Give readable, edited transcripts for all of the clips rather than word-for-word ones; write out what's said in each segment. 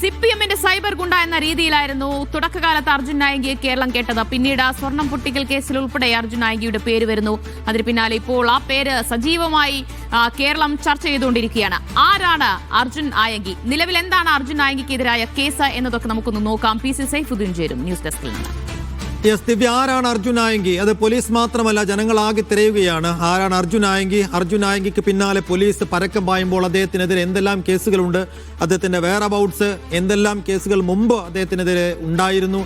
സിപിഎമ്മിന്റെ സൈബർ ഗുണ്ട എന്ന രീതിയിലായിരുന്നു തുടക്കകാലത്ത് അർജുൻ നായകിയെ കേരളം കേട്ടത്. പിന്നീട് സ്വർണം പൊട്ടിക്കൽ കേസിൽ ഉൾപ്പെടെ അർജുൻ നായകിയുടെ പേര് വരുന്നു. അതിന് പിന്നാലെ ഇപ്പോൾ ആ പേര് സജീവമായി കേരളം ചർച്ച ചെയ്തുകൊണ്ടിരിക്കുകയാണ്. ആരാണ് അർജുൻ നായകി? നിലവിൽ എന്താണ് അർജുൻ നായകിക്കെതിരായ കേസ് എന്നതൊക്കെ നമുക്കൊന്ന് നോക്കാം. പി സി സൈഫുദ്ദീൻ ചേരും ന്യൂസ് ഡെസ്കിൽ നിന്ന്. ദിവ്യ, ആരാണ് അർജുൻ നായകി? അത് പോലീസ് മാത്രമല്ല, ജനങ്ങളാകെ തിരയുകയാണ്. ആരാണ് അർജുൻ നായകി? അർജുൻ നായകിക്ക് പിന്നാലെ പോലീസ് പരക്കം പായുമ്പോൾ അദ്ദേഹത്തിനെതിരെ എന്തെല്ലാം കേസുകളുണ്ട്, അദ്ദേഹത്തിന്റെ വെയർ അബൌട്ട്സ്, എന്തെല്ലാം കേസുകൾ മുമ്പ് അദ്ദേഹത്തിനെതിരെ ഉണ്ടായിരുന്നു,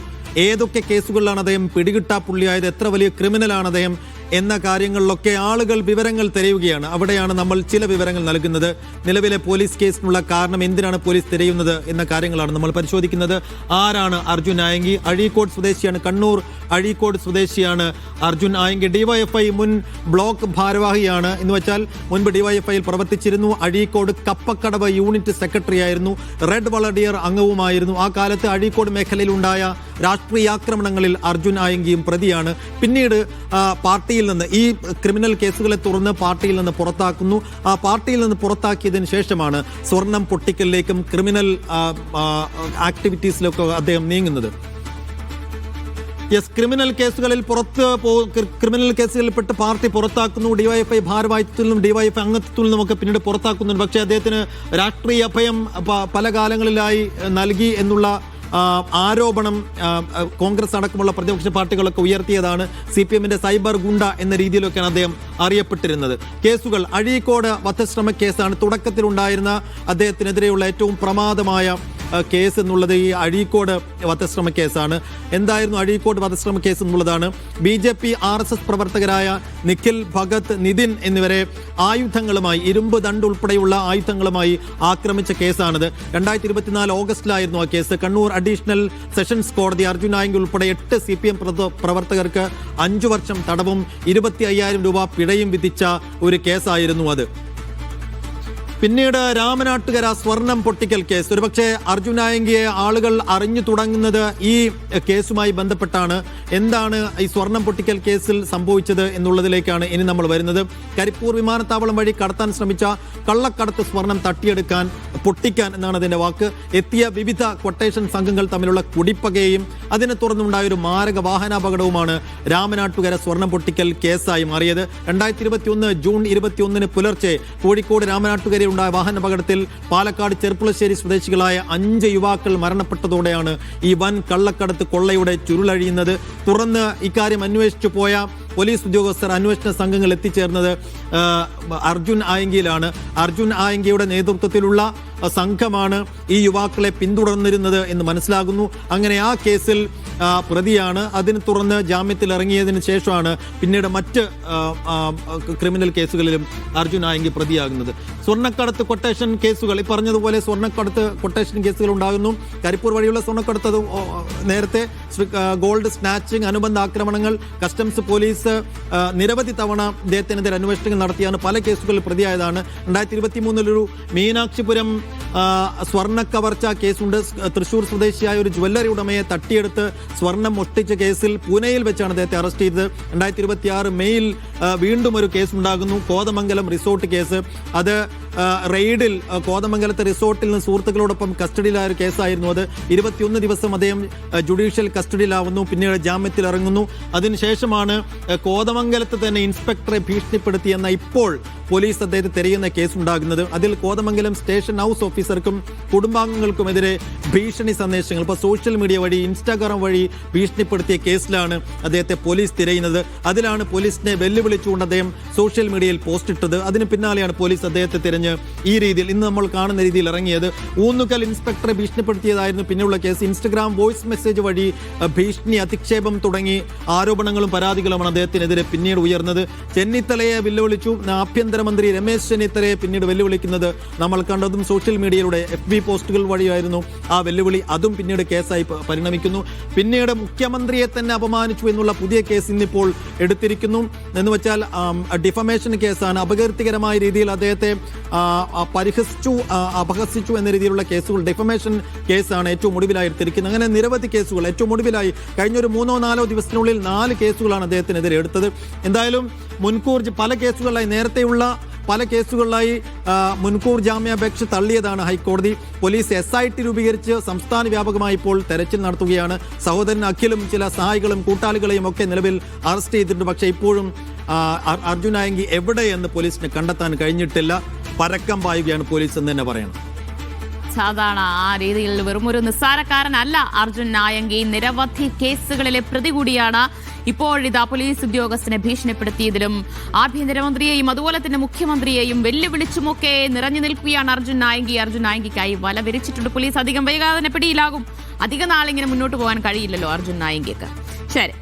ഏതൊക്കെ കേസുകളിലാണ് അദ്ദേഹം പിടികിട്ടാപ്പുള്ളിയായത്, എത്ര വലിയ ക്രിമിനലാണ് അദ്ദേഹം എന്ന കാര്യങ്ങളിലൊക്കെ ആളുകൾ വിവരങ്ങൾ തിരയുകയാണ്. അവിടെയാണ് നമ്മൾ ചില വിവരങ്ങൾ നൽകുന്നത്. നിലവിലെ പോലീസ് കേസിനുള്ള കാരണം, എന്തിനാണ് പോലീസ് തിരയുന്നത് എന്ന കാര്യങ്ങളാണ് നമ്മൾ പരിശോധിക്കുന്നത്. ആരാണ് അർജുൻ നായകി? അഴീക്കോട് സ്വദേശിയാണ്, കണ്ണൂർ അഴീക്കോട് സ്വദേശിയാണ് അർജുൻ നായകി. ഡിവൈഎഫ്ഐ മുൻ ബ്ലോക്ക് ഭാരവാഹിയാണ്. എന്ന് വെച്ചാൽ മുൻപ് ഡിവൈഎഫ്ഐയിൽ പ്രവർത്തിച്ചിരുന്നു. അഴീക്കോട് കപ്പക്കടവ് യൂണിറ്റ് സെക്രട്ടറി ആയിരുന്നു. റെഡ് വളണ്ടിയർ അംഗവുമായിരുന്നു. ആ കാലത്ത് അഴീക്കോട് മേഖലയിൽ ഉണ്ടായ രാഷ്ട്രീയാക്രമണങ്ങളിൽ അർജുൻ നായകിയും പ്രതിയാണ്. പിന്നീട് പാർട്ടിയിൽ നിന്ന് ഈ ക്രിമിനൽ കേസുകളെ തുടർന്ന് പാർട്ടിയിൽ നിന്ന് പുറത്താക്കുന്നു. ആ പാർട്ടിയിൽ നിന്ന് പുറത്താക്കിയതിനു ശേഷമാണ് സ്വർണം പൊട്ടിക്കലിലേക്കും ക്രിമിനൽ ആക്ടിവിറ്റീസിലേക്കും അദ്ദേഹം നീങ്ങുന്നത്. ക്രിമിനൽ കേസുകളിൽപ്പെട്ട് പാർട്ടി പുറത്താക്കുന്നു. ഡിവൈഎഫ്ഐ ഭാരവാഹിത്വത്തിൽ നിന്നും ഡിവൈഎഫ്ഐ അംഗത്വത്തിൽ നിന്നുമൊക്കെ പിന്നീട് പുറത്താക്കുന്നുണ്ട്. പക്ഷേ അദ്ദേഹത്തിന് രാഷ്ട്രീയ അഭയം പല കാലങ്ങളിലായി നൽകി എന്നുള്ള ആരോപണം കോൺഗ്രസ് അടക്കമുള്ള പ്രതിപക്ഷ പാർട്ടികളൊക്കെ ഉയർത്തിയതാണ്. സിപിഎമ്മിന്റെ സൈബർ ഗുണ്ട എന്ന രീതിയിലൊക്കെയാണ് അദ്ദേഹം അറിയപ്പെട്ടിരുന്നത്. കേസുകൾ അഴീക്കോട് വധശ്രമ കേസാണ് തുടക്കത്തിലുണ്ടായിരുന്ന അദ്ദേഹത്തിനെതിരെയുള്ള ഏറ്റവും പ്രമാദമായ കേസ് എന്നുള്ളത്. ഈ അഴീക്കോട് വധശ്രമ കേസാണ്. എന്തായിരുന്നു അഴീക്കോട് വധശ്രമ കേസ് എന്നുള്ളതാണ്. BJP RSS പ്രവർത്തകരായ നിഖിൽ, ഭഗത്, നിതിൻ എന്നിവരെ ആയുധങ്ങളുമായി, ഇരുമ്പ് ദണ്ട് ഉൾപ്പെടെയുള്ള ആയുധങ്ങളുമായി ആക്രമിച്ച കേസാണിത്. 2024 ഓഗസ്റ്റിലായിരുന്നു ആ കേസ്. കണ്ണൂർ അഡീഷണൽ സെഷൻസ് കോടതി അർജുൻ നായകി ഉൾപ്പെടെ 8 CPM പ്രവർത്തകർക്ക് 5 വർഷം തടവും 25,000 രൂപ പിഴയും വിധിച്ച ഒരു കേസായിരുന്നു അത്. പിന്നീട് രാമനാട്ടുകര സ്വർണം പൊട്ടിക്കൽ കേസ്. ഒരുപക്ഷെ അർജുൻ നായകിയെ ആളുകൾ അറിഞ്ഞു തുടങ്ങുന്നത് ഈ കേസുമായി ബന്ധപ്പെട്ടാണ്. എന്താണ് ഈ സ്വർണം പൊട്ടിക്കൽ കേസിൽ സംഭവിച്ചത് എന്നുള്ളതിലേക്കാണ് ഇനി നമ്മൾ വരുന്നത്. കരിപ്പൂർ വിമാനത്താവളം വഴി കടത്താൻ ശ്രമിച്ച കള്ളക്കടത്ത് സ്വർണം തട്ടിയെടുക്കാൻ, പൊട്ടിക്കാൻ എന്നാണ് അതിന്റെ വാക്ക്, എത്തിയ വിവിധ ക്വട്ടേഷൻ സംഘങ്ങൾ തമ്മിലുള്ള കുടിപ്പകയും അതിനെ തുടർന്നുണ്ടായ ഒരു മാരക വാഹനാപകടവുമാണ് രാമനാട്ടുകര സ്വർണം പൊട്ടിക്കൽ കേസായി മാറിയത്. 2021 ജൂൺ 21 പുലർച്ചെ കോഴിക്കോട് രാമനാട്ടുകര ഉണ്ടായ വാഹനാപകടത്തിൽ പാലക്കാട് ചെർപ്പുളശ്ശേരി സ്വദേശികളായ 5 യുവാക്കൾ മരണപ്പെട്ടതോടെയാണ് ഈ വൻ കള്ളക്കടത്ത് കൊള്ളയുടെ ചുരുളഴിയുന്നത്. തുറന്ന് ഇക്കാര്യം അന്വേഷിച്ചു പോയ പോലീസ് ഉദ്യോഗസ്ഥർ, അന്വേഷണ സംഘങ്ങൾ എത്തിച്ചേർന്നത് അർജുൻ നായകിയിലാണ്. അർജുൻ നായകിയുടെ നേതൃത്വത്തിലുള്ള സംഘമാണ് ഈ യുവാക്കളെ പിന്തുടർന്നിരുന്നത് എന്ന് മനസ്സിലാകുന്നു. അങ്ങനെ ആ കേസിൽ പ്രതിയാണ്. അതിനെ തുടർന്ന് ജാമ്യത്തിൽ ഇറങ്ങിയതിന് ശേഷമാണ് പിന്നീട് മറ്റ് ക്രിമിനൽ കേസുകളിലും അർജുൻ നായകി പ്രതിയാകുന്നത്. സ്വർണ്ണക്കടത്ത് കൊട്ടേഷൻ കേസുകൾ, ഈ പറഞ്ഞതുപോലെ സ്വർണ്ണക്കടത്ത് കൊട്ടേഷൻ കേസുകൾ ഉണ്ടാകുന്നു. കരിപ്പൂർ വഴിയുള്ള സ്വർണ്ണക്കടത്ത്, നേരത്തെ ഗോൾഡ് സ്നാച്ചിങ്, അനുബന്ധ ആക്രമണങ്ങൾ, കസ്റ്റംസ്, പോലീസ് നിരവധി തവണ ഇദ്ദേഹത്തിനെതിരെ അന്വേഷണങ്ങൾ നടത്തിയാണ്. പല കേസുകളിൽ പ്രതിയായതാണ്. 2023 മീനാക്ഷിപുരം സ്വർണ്ണ കവർച്ച കേസുണ്ട്. തൃശൂർ സ്വദേശിയായ ഒരു ജ്വല്ലറി ഉടമയെ തട്ടിയെടുത്ത് സ്വർണം ഒട്ടിച്ച കേസിൽ പൂനെയിൽ വെച്ചാണ് അദ്ദേഹത്തെ അറസ്റ്റ് ചെയ്തത്. 2026 മെയ്യിൽ വീണ്ടും ഒരു കേസുണ്ടാകുന്നു, കോതമംഗലം റിസോർട്ട് കേസ്. അത് റെയ്ഡിൽ കോതമംഗലത്തെ റിസോർട്ടിൽ നിന്ന് സുഹൃത്തുക്കളോടൊപ്പം കസ്റ്റഡിയിലായ ഒരു കേസായിരുന്നു അത്. 21 ദിവസം അദ്ദേഹം ജുഡീഷ്യൽ കസ്റ്റഡിയിലാവുന്നു, പിന്നീട് ജാമ്യത്തിൽ ഇറങ്ങുന്നു. അതിനുശേഷമാണ് കോതമംഗലത്ത് തന്നെ ഇൻസ്പെക്ടറെ ഭീഷണിപ്പെടുത്തിയെന്ന ഇപ്പോൾ പോലീസ് അദ്ദേഹത്തെ തിരയുന്ന കേസുണ്ടാകുന്നത്. അതിൽ കോതമംഗലം സ്റ്റേഷൻ ഹൗസ് ഓഫീസർക്കും കുടുംബാംഗങ്ങൾക്കുമെതിരെ ഭീഷണി സന്ദേശങ്ങൾ ഇപ്പോൾ സോഷ്യൽ മീഡിയ വഴി, ഇൻസ്റ്റാഗ്രാം വഴി ഭീഷണിപ്പെടുത്തിയ കേസിലാണ് അദ്ദേഹത്തെ പോലീസ് തിരയുന്നത്. അതിലാണ് പോലീസിനെ വെല്ലുവിളിച്ചുകൊണ്ട് അദ്ദേഹം സോഷ്യൽ മീഡിയയിൽ പോസ്റ്റ് ഇട്ടത്. അതിന് പിന്നാലെയാണ് പോലീസ് അദ്ദേഹത്തെ തിരഞ്ഞ് ഈ രീതിയിൽ ഇന്ന് നമ്മൾ കാണുന്ന രീതിയിൽ ഇറങ്ങിയത്. ഊന്നുകൽ ഇൻസ്പെക്ടറെ ഭീഷണിപ്പെടുത്തിയതായിരുന്നു പിന്നെയുള്ള കേസ്. ഇൻസ്റ്റഗ്രാം വോയിസ് മെസ്സേജ് വഴി ഭീഷണി, അധിക്ഷേപം തുടങ്ങി ആരോപണങ്ങളും പരാതികളുമാണ് അദ്ദേഹത്തിനെതിരെ പിന്നീട് ഉയർന്നത്. ചെന്നിത്തലയെ വെല്ലുവിളിച്ചു. ആഭ്യന്തരമന്ത്രി രമേശ് ചെന്നിത്തലയെ പിന്നീട് വെല്ലുവിളിക്കുന്നത് നമ്മൾ കണ്ടതും സോഷ്യൽ മീഡിയയിലൂടെ FB പോസ്റ്റുകൾ വഴിയായിരുന്നു ആ വെല്ലുവിളി. അതും പിന്നീട് കേസായി പരിണമിക്കുന്നു. പിന്നീട് മുഖ്യമന്ത്രിയെ തന്നെ അപമാനിച്ചു എന്നുള്ള പുതിയ കേസ് ഇന്നിപ്പോൾ എടുത്തിരിക്കുന്നു. എന്ന് വെച്ചാൽ ഡിഫമേഷൻ കേസാണ്. അപകീർത്തികരമായ രീതിയിൽ അദ്ദേഹത്തെ അപഹസിച്ചു എന്ന രീതിയിലുള്ള കേസുകൾ, ഡിഫമേഷൻ കേസാണ് ഏറ്റവും ഒടുവിലായി എടുത്തിരിക്കുന്നത്. അങ്ങനെ നിരവധി കേസുകൾ. ഏറ്റവും ഒടുവിലായി കഴിഞ്ഞൊരു 3-4 ദിവസത്തിനുള്ളിൽ 4 കേസുകളാണ് അദ്ദേഹത്തിനെതിരെ എടുത്തത്. എന്തായാലും മുൻകൂർ പല കേസുകളിലായി നേരത്തെയുള്ള പല കേസുകളിലായി മുൻകൂർ ജാമ്യാപേക്ഷ തള്ളിയതാണ് ഹൈക്കോടതി. പോലീസ് SIT രൂപീകരിച്ച് സംസ്ഥാന വ്യാപകമായി ഇപ്പോൾ തെരച്ചിൽ നടത്തുകയാണ്. സഹോദരൻ അഖിലും ചില സഹായികളും കൂട്ടാളികളെയും ഒക്കെ നിലവിൽ അറസ്റ്റ് ചെയ്തിട്ടുണ്ട്. പക്ഷേ ഇപ്പോഴും അർജുൻ നായങ്കി എവിടെയെന്ന് പോലീസിന് കണ്ടെത്താൻ കഴിഞ്ഞിട്ടില്ല. പരക്കം പായുകയാണ് പോലീസ് എന്ന് തന്നെ പറയണം. സാധാരണ ആ രീതിയിൽ വെറും ഒരു നിസ്സാരക്കാരനല്ല അർജുൻ നായങ്കി. നിരവധി കേസുകളിലെ പ്രതി കൂടിയാണ്. ഇപ്പോഴിതാ പോലീസ് ഉദ്യോഗസ്ഥനെ ഭീഷണിപ്പെടുത്തിയതിലും ആഭ്യന്തരമന്ത്രിയെയും അതുപോലെ തന്നെ മുഖ്യമന്ത്രിയെയും വെല്ലുവിളിച്ചുമൊക്കെ നിറഞ്ഞു നിൽക്കുകയാണ് അർജുൻ നായങ്കി. അർജുൻ നായങ്കിക്കായി വല വിരിച്ചിട്ടുണ്ട് പോലീസ്. അധികം വൈകാതെ തന്നെ പിടിയിലാകും. അധിക നാളിങ്ങനെ മുന്നോട്ട് പോകാൻ കഴിയില്ലല്ലോ അർജുൻ നായങ്കിക്ക്. ശരി.